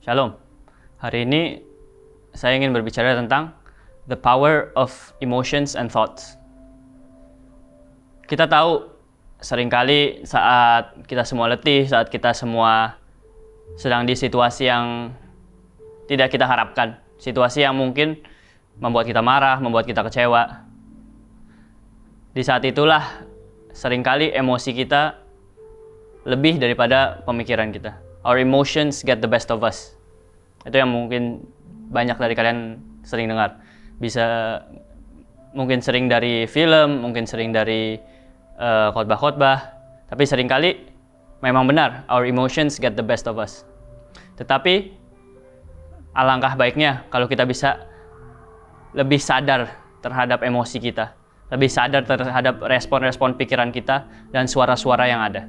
Shalom. Hari ini saya ingin berbicara tentang the power of emotions and thoughts. Kita tahu seringkali saat kita semua letih, saat kita semua sedang di situasi yang tidak kita harapkan, situasi yang mungkin membuat kita marah, membuat kita kecewa. Di saat itulah seringkali emosi kita lebih daripada pemikiran kita. Our emotions get the best of us. Itu yang mungkin banyak dari kalian sering dengar. Bisa mungkin sering dari film, mungkin sering dari khotbah-khotbah. Tapi seringkali memang benar, our emotions get the best of us. Tetapi alangkah baiknya kalau kita bisa lebih sadar terhadap emosi kita, lebih sadar terhadap respon-respon pikiran kita dan suara-suara yang ada.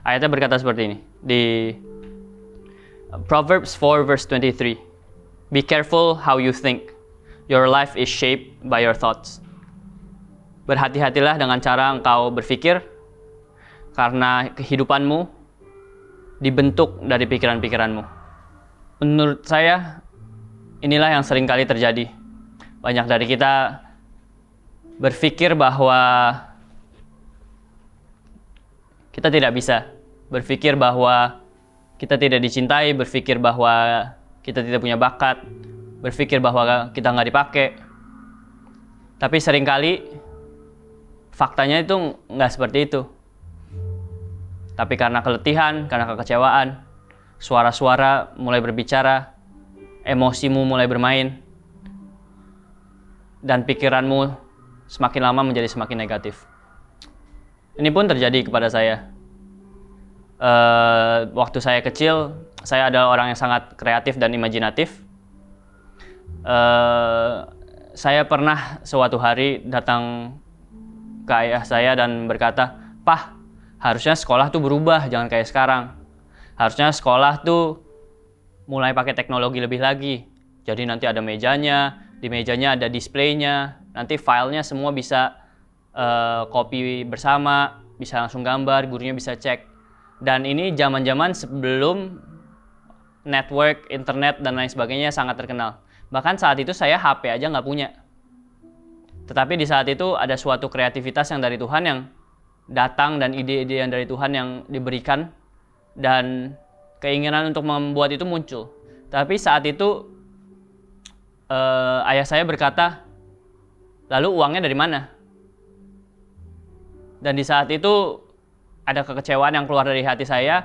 Ayatnya berkata seperti ini di Proverbs 4 verse 23. Be careful how you think. Your life is shaped by your thoughts. Berhati-hatilah dengan cara engkau berpikir, karena kehidupanmu dibentuk dari pikiran-pikiranmu. Menurut saya, inilah yang sering kali terjadi. Banyak dari kita berpikir bahwa kita tidak bisa, berpikir bahwa kita tidak dicintai, berpikir bahwa kita tidak punya bakat, berpikir bahwa kita nggak dipakai. Tapi seringkali faktanya itu nggak seperti itu. Tapi karena keletihan, karena kekecewaan, suara-suara mulai berbicara, emosimu mulai bermain, dan pikiranmu semakin lama menjadi semakin negatif. Ini pun terjadi kepada saya. Waktu saya kecil, saya adalah orang yang sangat kreatif dan imajinatif. Saya pernah suatu hari datang ke ayah saya dan berkata, "Pah, harusnya sekolah tuh berubah, jangan kayak sekarang. Harusnya sekolah tuh mulai pakai teknologi lebih lagi. Jadi nanti ada mejanya, di mejanya ada displaynya, nanti filenya semua bisa copy bersama, bisa langsung gambar, gurunya bisa cek." Dan ini zaman-zaman sebelum network, internet, dan lain sebagainya sangat terkenal. Bahkan saat itu saya HP aja nggak punya. Tetapi di saat itu ada suatu kreativitas yang dari Tuhan yang datang dan ide-ide yang dari Tuhan yang diberikan. Dan keinginan untuk membuat itu muncul. Tapi saat itu ayah saya berkata, "Lalu uangnya dari mana?" Dan di saat itu ada kekecewaan yang keluar dari hati saya,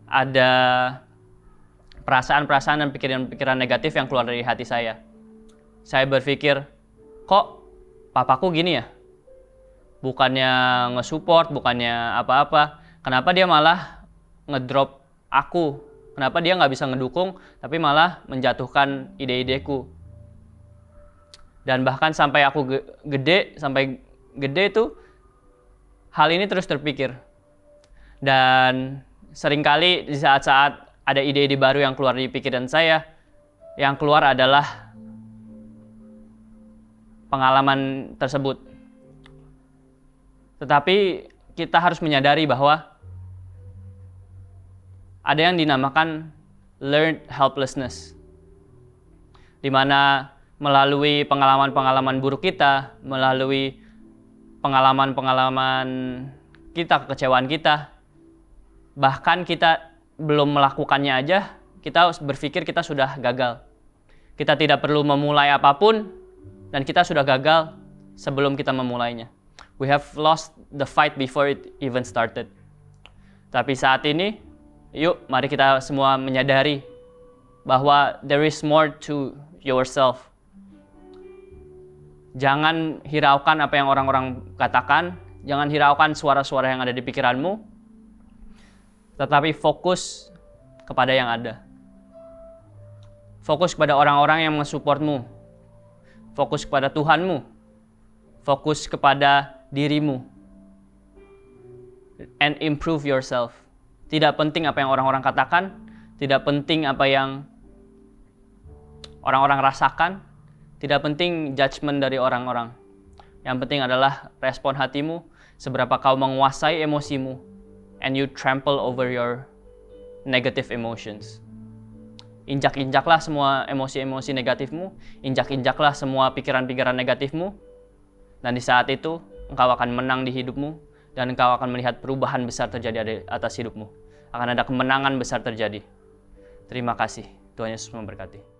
ada perasaan-perasaan dan pikiran-pikiran negatif yang keluar dari hati saya. Saya berpikir, kok papaku gini ya? Bukannya nge-support, bukannya apa-apa. Kenapa dia malah ngedrop aku? Kenapa dia nggak bisa ngedukung, tapi malah menjatuhkan ide-ideku? Dan bahkan sampai aku gede tuh, hal ini terus terpikir. Dan seringkali di saat-saat ada ide-ide baru yang keluar dari pikiran saya, yang keluar adalah pengalaman tersebut. Tetapi kita harus menyadari bahwa ada yang dinamakan learned helplessness, di mana melalui pengalaman-pengalaman buruk kita, melalui pengalaman-pengalaman kita, kekecewaan kita, bahkan kita belum melakukannya aja, kita berpikir kita sudah gagal. Kita tidak perlu memulai apapun, dan kita sudah gagal sebelum kita memulainya. We have lost the fight before it even started. Tapi saat ini, yuk mari kita semua menyadari bahwa there is more to yourself. Jangan hiraukan apa yang orang-orang katakan, jangan hiraukan suara-suara yang ada di pikiranmu, tetapi fokus kepada yang ada. Fokus kepada orang-orang yang mensupportmu. Fokus kepada Tuhanmu. Fokus kepada dirimu. And improve yourself. Tidak penting apa yang orang-orang katakan, tidak penting apa yang orang-orang rasakan, tidak penting judgement dari orang-orang. Yang penting adalah respon hatimu, seberapa kau menguasai emosimu, and you trample over your negative emotions. Injak-injaklah semua emosi-emosi negatifmu, injak-injaklah semua pikiran-pikiran negatifmu, dan di saat itu engkau akan menang di hidupmu, dan engkau akan melihat perubahan besar terjadi di atas hidupmu. Akan ada kemenangan besar terjadi. Terima kasih. Tuhan Yesus memberkati.